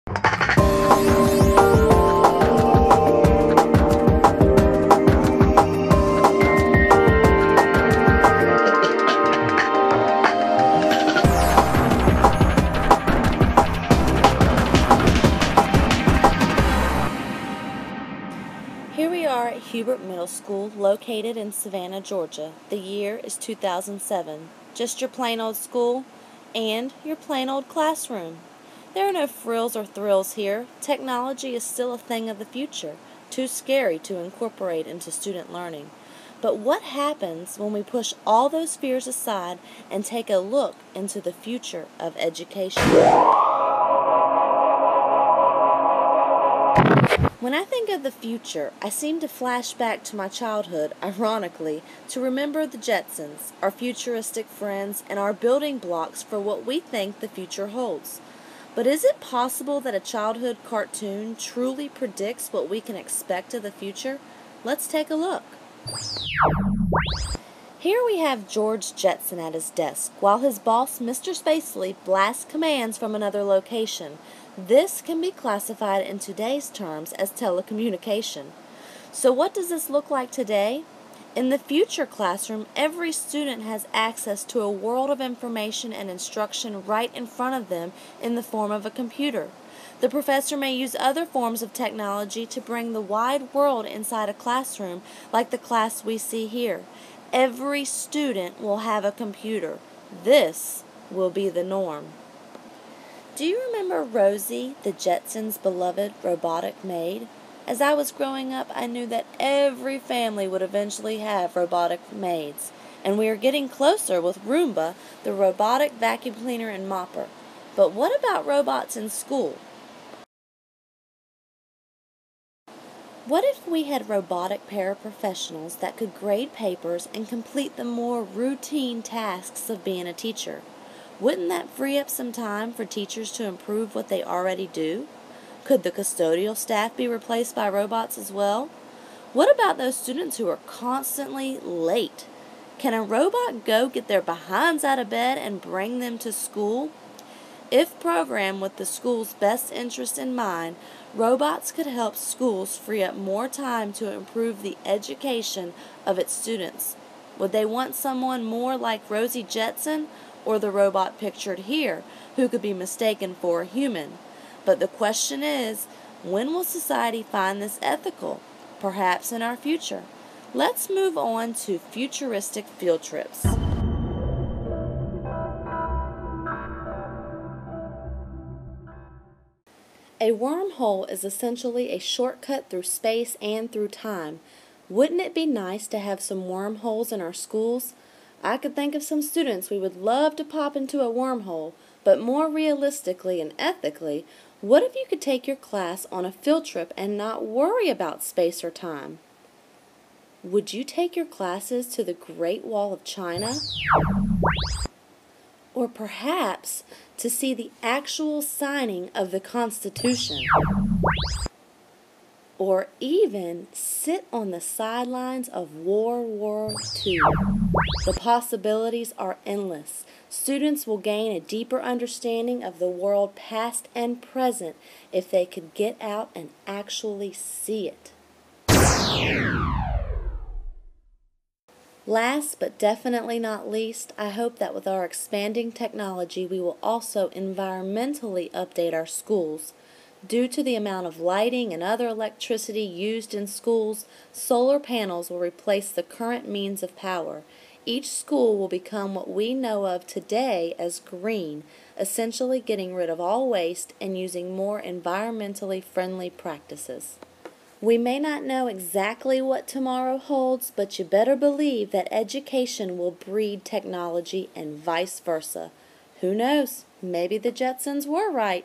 Here we are at Hubert Middle School, located in Savannah, Georgia. The year is 2007. Just your plain old school and your plain old classroom. There are no frills or thrills here. Technology is still a thing of the future, too scary to incorporate into student learning. But what happens when we push all those fears aside and take a look into the future of education? When I think of the future, I seem to flash back to my childhood, ironically, to remember the Jetsons, our futuristic friends, and our building blocks for what we think the future holds. But is it possible that a childhood cartoon truly predicts what we can expect of the future? Let's take a look. Here we have George Jetson at his desk, while his boss, Mr. Spacely, blasts commands from another location. This can be classified in today's terms as telecommunication. So what does this look like today? In the future classroom, every student has access to a world of information and instruction right in front of them in the form of a computer. The professor may use other forms of technology to bring the wide world inside a classroom, like the class we see here. Every student will have a computer. This will be the norm. Do you remember Rosie, the Jetsons' beloved robotic maid? As I was growing up, I knew that every family would eventually have robotic maids, and we are getting closer with Roomba, the robotic vacuum cleaner and mopper. But what about robots in school? What if we had robotic paraprofessionals that could grade papers and complete the more routine tasks of being a teacher? Wouldn't that free up some time for teachers to improve what they already do? Could the custodial staff be replaced by robots as well? What about those students who are constantly late? Can a robot go get their behinds out of bed and bring them to school? If programmed with the school's best interest in mind, robots could help schools free up more time to improve the education of its students. Would they want someone more like Rosie Jetson, or the robot pictured here, who could be mistaken for a human? But the question is, when will society find this ethical? Perhaps in our future. Let's move on to futuristic field trips. A wormhole is essentially a shortcut through space and through time. Wouldn't it be nice to have some wormholes in our schools? I could think of some students we would love to pop into a wormhole, but more realistically and ethically, what if you could take your class on a field trip and not worry about space or time? Would you take your classes to the Great Wall of China? Or perhaps to see the actual signing of the Constitution? Or even sit on the sidelines of World War II. The possibilities are endless. Students will gain a deeper understanding of the world past and present if they could get out and actually see it. Last but definitely not least, I hope that with our expanding technology we will also environmentally update our schools. Due to the amount of lighting and other electricity used in schools, solar panels will replace the current means of power. Each school will become what we know of today as green, essentially getting rid of all waste and using more environmentally friendly practices. We may not know exactly what tomorrow holds, but you better believe that education will breed technology and vice versa. Who knows? Maybe the Jetsons were right.